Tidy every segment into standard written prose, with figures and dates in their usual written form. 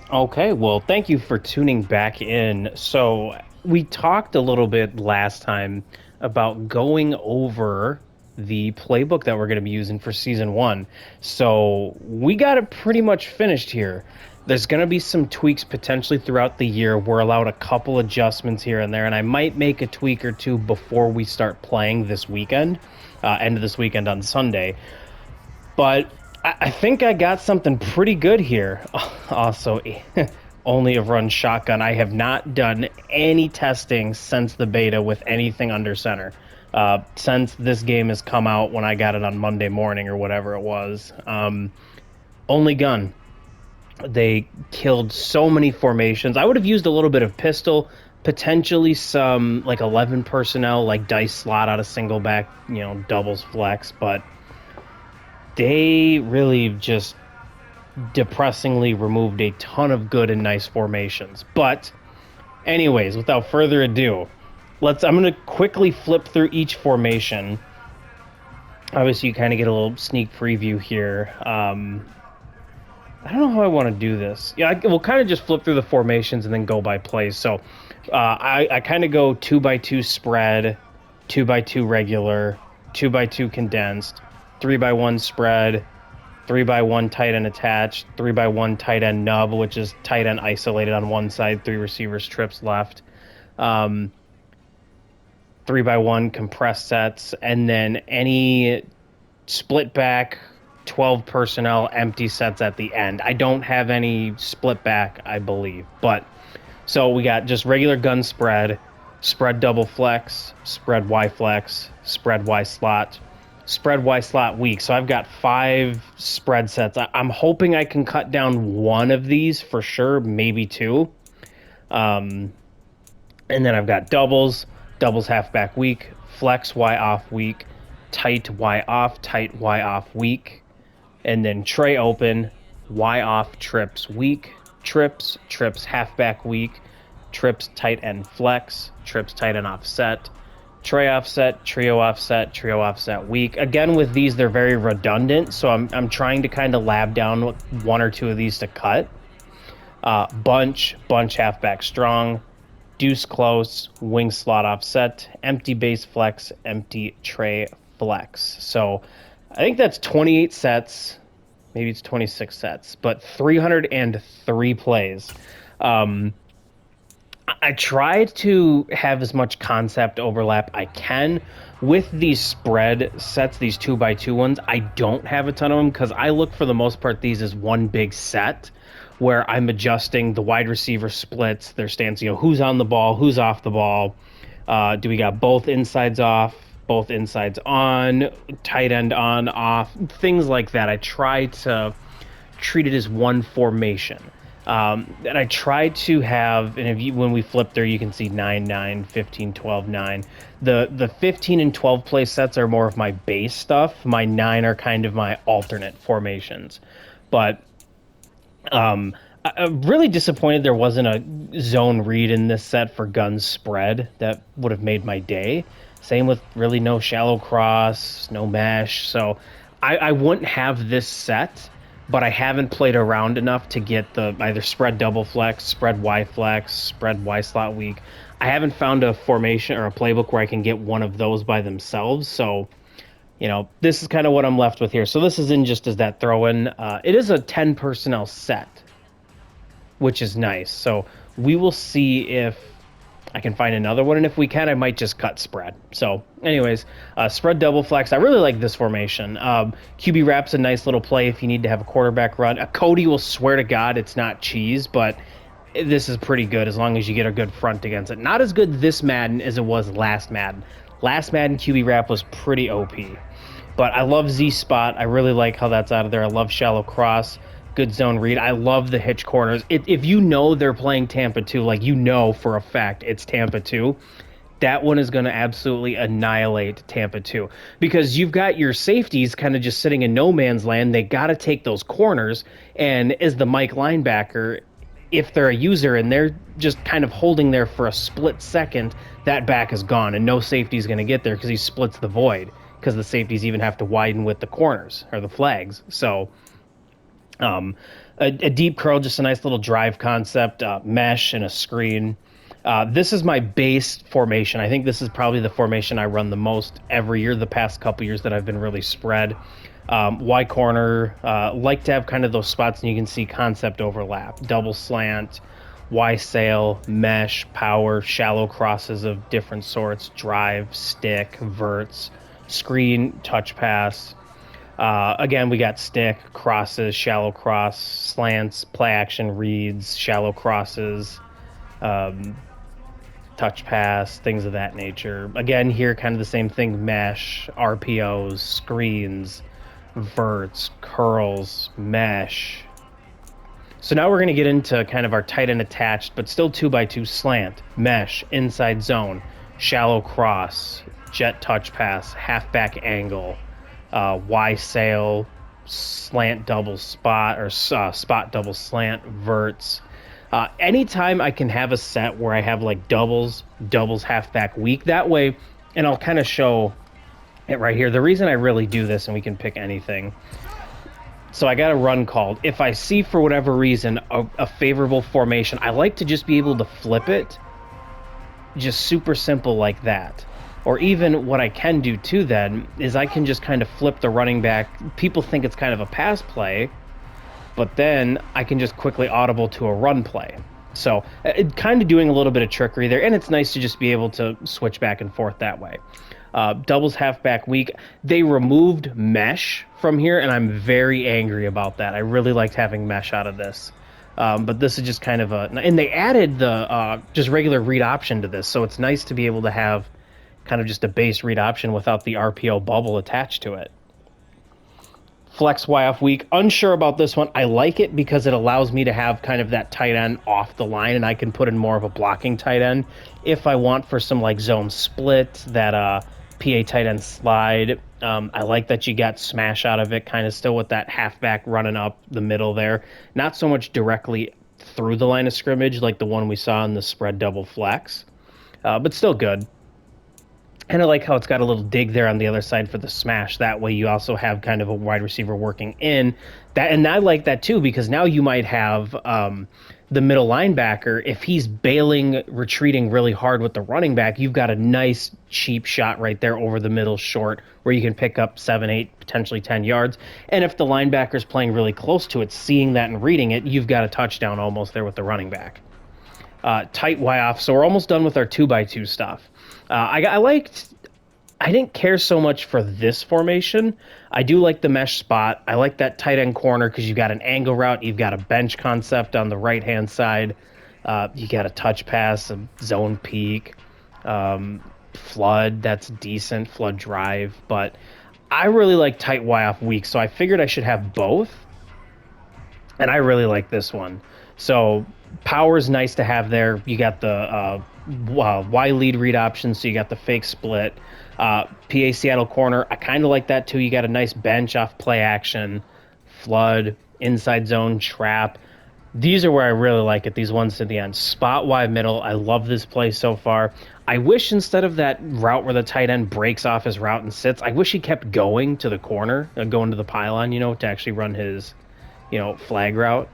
Okay, well, thank you for tuning back in. So, we talked a little bit last time about going over the playbook that we're going to be using for season one. So, we got it pretty much finished here. There's going to be some tweaks potentially throughout the year. We're allowed a couple adjustments here and there, and I might make a tweak or two before we start playing this weekend, end of this weekend on Sunday. But I think I got something pretty good here. Also, only have run shotgun. I have not done any testing since the beta with anything under center. Since this game has come out when I got it on Monday morning or whatever it was. Only gun. They killed so many formations. I would have used a little bit of pistol, potentially some like 11 personnel, like dice slot out of single back, doubles flex, but they really just depressingly removed a ton of good and nice formations. But anyways, without further ado, I'm going to quickly flip through each formation. Obviously, you kind of get a little sneak preview here. I don't know how I want to do this. Yeah, we'll kind of just flip through the formations and then go by plays. So I kind of go 2x2 spread, 2x2 regular, 2x2 condensed, 3x1 spread, 3x1 tight end attached, 3x1 tight end nub, which is tight end isolated on one side, three receivers trips left, 3x1 compressed sets, and then any split back 12 personnel empty sets at the end. I don't have any split back, I believe. But so we got just regular gun spread, spread double flex, spread Y flex, spread Y slot, spread Y slot weak. So I've got 5 spread sets. I'm hoping I can cut down one of these for sure, maybe 2. And then I've got doubles halfback weak, flex Y off weak, tight Y off weak, and then tray open, Y off trips weak, trips halfback weak, trips tight end flex, trips tight end offset, tray offset, trio offset weak. Again, with these, they're very redundant, so I'm trying to kind of lab down one or two of these to cut. Bunch halfback strong, deuce close, wing slot offset, empty base flex, empty tray flex. So I think that's 28 sets. Maybe it's 26 sets, but 303 plays. I tried to have as much concept overlap I can with these spread sets, these 2x2 ones. I don't have a ton of them because I look for the most part these as one big set where I'm adjusting the wide receiver splits, their stance, who's on the ball, who's off the ball. Do we got both insides off, both insides on, tight end on, off, things like that. I try to treat it as one formation. And I try to have, and when we flip there, you can see 9, 9, 15, 12, 9. The 15 and 12 play sets are more of my base stuff. My 9 are kind of my alternate formations. But I'm really disappointed there wasn't a zone read in this set for gun spread. That would have made my day. Same with really no shallow cross, no mesh. So I wouldn't have this set, but I haven't played around enough to get the either spread double flex, spread Y flex, spread Y slot weak. I haven't found a formation or a playbook where I can get one of those by themselves. So, this is kind of what I'm left with here. So this isn't just as that throw in. It is a 10 personnel set, which is nice. So we will see if I can find another one, and if we can, I might just cut spread. So anyways, spread double flex. I really like this formation. QB wrap's a nice little play if you need to have a quarterback run. A Cody will swear to God it's not cheese, but this is pretty good as long as you get a good front against it. Not as good this Madden as it was last Madden. Last Madden QB wrap was pretty OP. But I love Z spot. I really like how that's out of there. I love shallow cross. Good zone read. I love the hitch corners. If you know they're playing Tampa 2, like for a fact it's Tampa 2, that one is going to absolutely annihilate Tampa 2 because you've got your safeties kind of just sitting in no man's land. They got to take those corners. And as the Mike linebacker, if they're a user and they're just kind of holding there for a split second, that back is gone and no safety is going to get there because he splits the void because the safeties even have to widen with the corners or the flags. So A deep curl, just a nice little drive concept, mesh and a screen. This is my base formation. I think this is probably the formation I run the most every year, the past couple years that I've been really spread. Y corner, like to have kind of those spots and you can see concept overlap, double slant, Y sail, mesh, power, shallow crosses of different sorts, drive, stick, verts, screen, touch pass. Again, we got stick, crosses, shallow cross, slants, play action reads, shallow crosses, um, touch pass, things of that nature. Again, here, kind of the same thing, mesh, RPOs, screens, verts, curls, mesh. So now we're going to get into kind of our tight end attached, but still 2x2 slant, mesh, inside zone, shallow cross, jet touch pass, halfback angle, Y sail, slant double spot, or spot double slant, verts. Anytime I can have a set where I have like doubles halfback weak, that way, and I'll kind of show it right here. The reason I really do this, and we can pick anything. So I got a run called. If I see for whatever reason a favorable formation, I like to just be able to flip it, just super simple like that. Or even what I can do too then is I can just kind of flip the running back. People think it's kind of a pass play, but then I can just quickly audible to a run play. So kind of doing a little bit of trickery there, and it's nice to just be able to switch back and forth that way. Doubles halfback weak. They removed mesh from here, and I'm very angry about that. I really liked having mesh out of this. But this is just kind of a... And they added the just regular read option to this, so it's nice to be able to have kind of just a base read option without the RPO bubble attached to it. Flex Y off weak. Unsure about this one. I like it because it allows me to have kind of that tight end off the line, and I can put in more of a blocking tight end if I want for some like zone split, that PA tight end slide. I like that you got smash out of it, kind of still with that halfback running up the middle there. Not so much directly through the line of scrimmage like the one we saw in the spread double flex, but still good. And I like how it's got a little dig there on the other side for the smash. That way you also have kind of a wide receiver working in. That, and I like that too, because now you might have the middle linebacker, if he's bailing, retreating really hard with the running back, you've got a nice cheap shot right there over the middle short where you can pick up 7, 8, potentially 10 yards. And if the linebacker's playing really close to it, seeing that and reading it, you've got a touchdown almost there with the running back. Tight Y off. So we're almost done with our 2x2 stuff. I didn't care so much for this formation. I do like the mesh spot. I like that tight end corner because you've got an angle route. You've got a bench concept on the right-hand side. You got a touch pass, a zone peak, flood. That's decent, flood drive. But I really like tight Y off weak, so I figured I should have both. And I really like this one. So power is nice to have there. You got the Y lead read option, so you got the fake split. PA Seattle corner, I kind of like that too. You got a nice bench off play action, flood, inside zone, trap. These are where I really like it, these ones to the end. Spot Y middle, I love this play so far. I wish instead of that route where the tight end breaks off his route and sits, I wish he kept going to the corner, going to the pylon, to actually run his, flag route.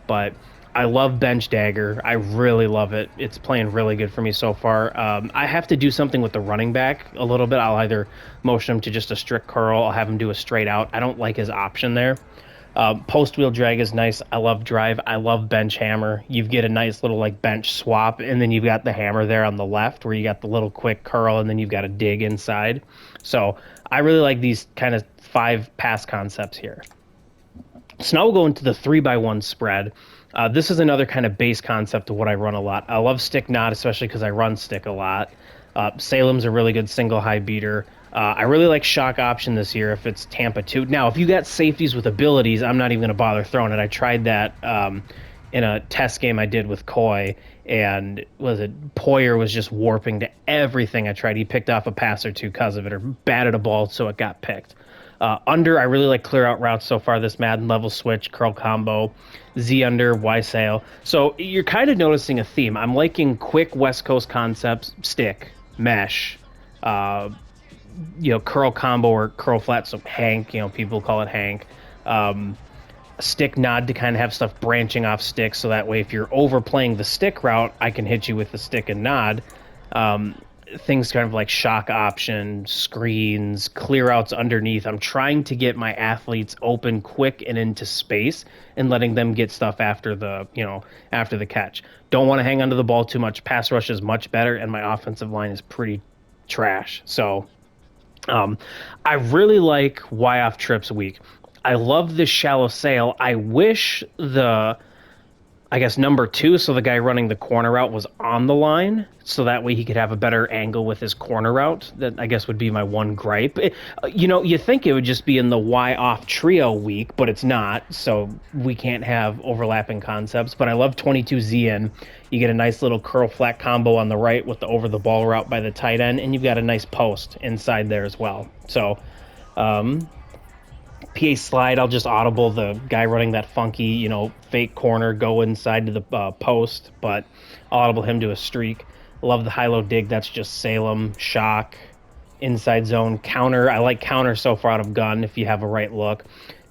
But I love bench dagger. I really love it. It's playing really good for me so far. I have to do something with the running back a little bit. I'll either motion him to just a strict curl. I'll have him do a straight out. I don't like his option there. Post wheel drag is nice. I love drive. I love bench hammer. You get a nice little like bench swap, and then you've got the hammer there on the left where you got the little quick curl, and then you've got a dig inside. So I really like these kind of 5 pass concepts here. So now we'll go into the 3x1 spread. This is another kind of base concept of what I run a lot. I love stick knot, especially because I run stick a lot. Salem's a really good single high beater. I really like shock option this year if it's Tampa 2. Now, if you got safeties with abilities, I'm not even going to bother throwing it. I tried that in a test game I did with Coy, and Poyer was just warping to everything I tried. He picked off a pass or two because of it, or batted a ball so it got picked. Under, I really like clear out routes so far this Madden, level switch, curl combo, Z under, Y sail. So you're kind of noticing a theme. I'm liking quick West Coast concepts, stick, mesh, curl combo or curl flat, so Hank, people call it Hank. stick nod to kind of have stuff branching off sticks, so that way if you're overplaying the stick route, I can hit you with the stick and nod. Um, Things kind of like shock option, screens, clear outs underneath. I'm trying to get my athletes open quick and into space and letting them get stuff after after the catch. Don't want to hang onto the ball too much. Pass rush is much better, and my offensive line is pretty trash. So um, I really like Y off trips week. I love this shallow sail. I wish I guess number two, so the guy running the corner route was on the line, so that way he could have a better angle with his corner route. That I guess would be my one gripe. You think it would just be in the Y off trio week, but it's not, so we can't have overlapping concepts. But I love 22Z in. You get a nice little curl flat combo on the right with the over the ball route by the tight end, and you've got a nice post inside there as well. So, PA slide, I'll just audible the guy running that funky, fake corner, go inside to the post, but I'll audible him to a streak. Love the high-low dig. That's just Salem, shock, inside zone, counter. I like counter so far out of gun if you have a right look.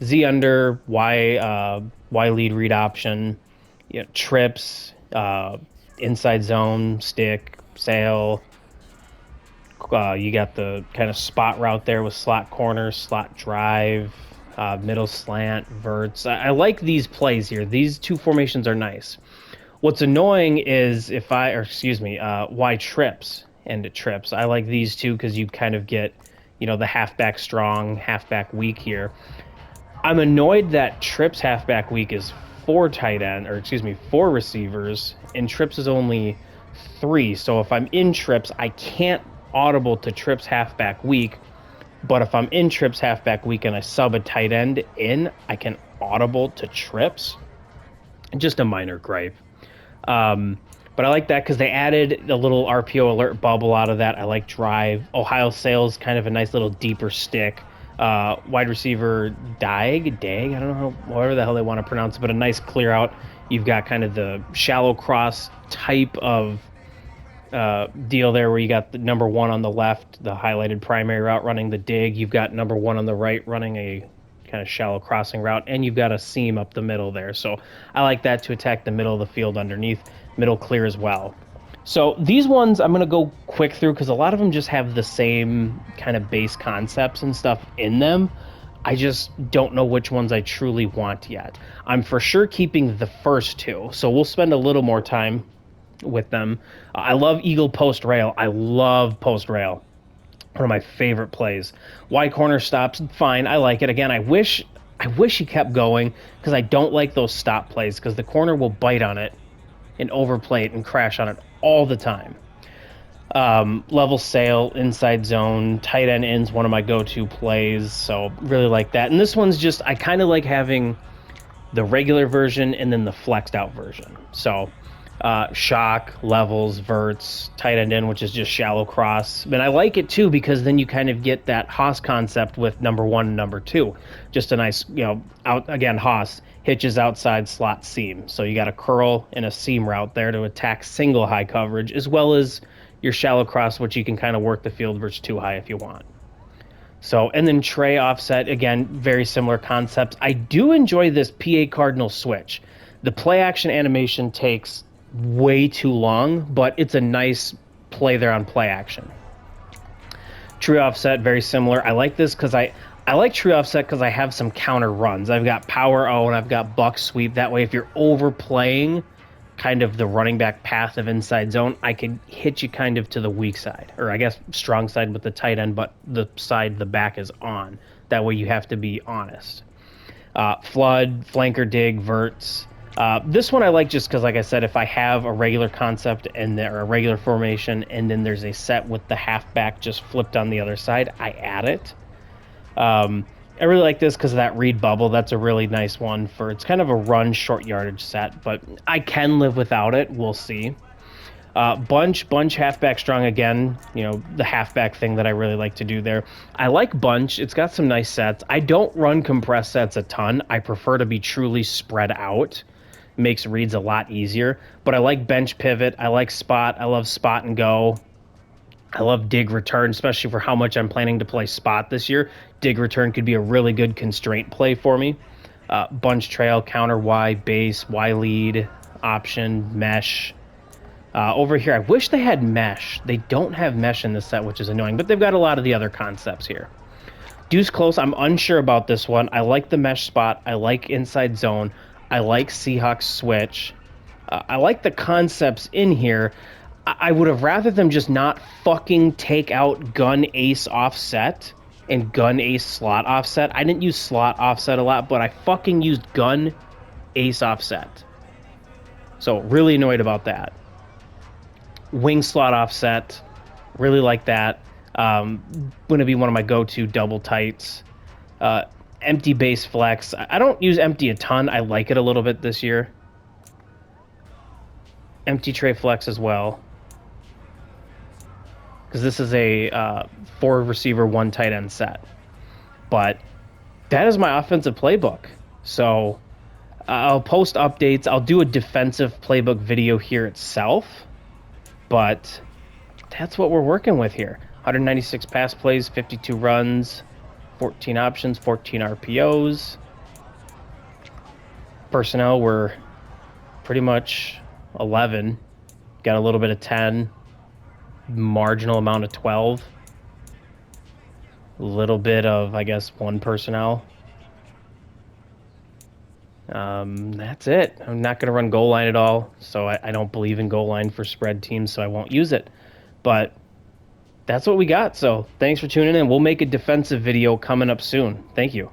Z under, Y lead read option, trips, inside zone, stick, sail. You got the kind of spot route there with slot corner, slot drive, middle slant, verts. I like these plays here. These two formations are nice. What's annoying is Y trips and it trips. I like these two because you kind of get, the halfback strong, halfback weak here. I'm annoyed that trips halfback week is four receivers, and trips is only three. So if I'm in trips, I can't audible to trips halfback week. But if I'm in trips halfback week and I sub a tight end in, I can audible to trips. Just a minor gripe. But I like that because they added a little RPO alert bubble out of that. I like drive. Ohio Sales, kind of a nice little deeper stick. Wide receiver Dag, I don't know whatever the hell they want to pronounce it, but a nice clear out. You've got kind of the shallow cross type of deal there where you got the number one on the left, the highlighted primary route running the dig. You've got number one on the right running a kind of shallow crossing route, and you've got a seam up the middle there. So I like that to attack the middle of the field underneath, middle clear as well. So these ones I'm going to go quick through because a lot of them just have the same kind of base concepts and stuff in them. I just don't know which ones I truly want yet. I'm for sure keeping the first two, so we'll spend a little more time with them. I love Eagle post rail. I love post rail. One of my favorite plays. Y corner stops, fine. I like it. Again, I wish he kept going because I don't like those stop plays because the corner will bite on it and overplay it and crash on it all the time. Level sail, inside zone, tight end ends, one of my go-to plays. So really like that. And this one's just, I kind of like having the regular version and then the flexed out version. So shock, levels, verts, tight end in, which is just shallow cross. But I like it too because then you kind of get that Haas concept with number one and number two. Just a nice, out again, Haas hitches outside slot seam. So you got a curl and a seam route there to attack single high coverage, as well as your shallow cross, which you can kind of work the field versus two high if you want. So, and then tray offset, again, very similar concepts. I do enjoy this PA Cardinal switch. The play action animation takes way too long, but it's a nice play there on play action. Tree offset, very similar. I like this because I like tree offset because I have some counter runs. I've got power O and I've got buck sweep. That way, if you're overplaying kind of the running back path of inside zone, I can hit you kind of to the weak side, or I guess strong side with the tight end, but the side the back is on. That way you have to be honest. Flood, flanker dig, verts. This one I like just because, like I said, if I have a regular concept and there a regular formation and then there's a set with the halfback just flipped on the other side, I add it. I really like this because of that read bubble. That's a really nice one for, it's kind of a run short yardage set, but I can live without it. We'll see. Bunch halfback strong again, the halfback thing that I really like to do there. I like bunch. It's got some nice sets. I don't run compressed sets a ton. I prefer to be truly spread out. Makes reads a lot easier, but I like bench pivot. I like spot. I love spot and go. I love dig return, especially for how much I'm planning to play spot this year. Dig return could be a really good constraint play for me. bunch trail, counter Y, base, Y lead, option, mesh. Over here, I wish they had mesh. They don't have mesh in this set, which is annoying, but they've got a lot of the other concepts here. Deuce close, I'm unsure about this one. I like the mesh spot. I like inside zone. I like Seahawks switch. I like the concepts in here. I would have rather them just not fucking take out gun ace offset and gun ace slot offset. I didn't use slot offset a lot, but I fucking used gun ace offset. So really annoyed about that. Wing slot offset, really like that. Going to be one of my go-to double tights. Empty base flex. I don't use empty a ton. I like it a little bit this year. Empty tray flex as well. Because this is a 4 receiver, 1 tight end set. But that is my offensive playbook. So I'll post updates. I'll do a defensive playbook video here itself. But that's what we're working with here. 196 pass plays, 52 runs, 14 options, 14 RPOs. Personnel were pretty much 11. Got a little bit of 10. Marginal amount of 12. A little bit of, I guess, 1 personnel. That's it. I'm not going to run goal line at all, so I don't believe in goal line for spread teams, so I won't use it. But that's what we got. So thanks for tuning in. We'll make a defensive video coming up soon. Thank you.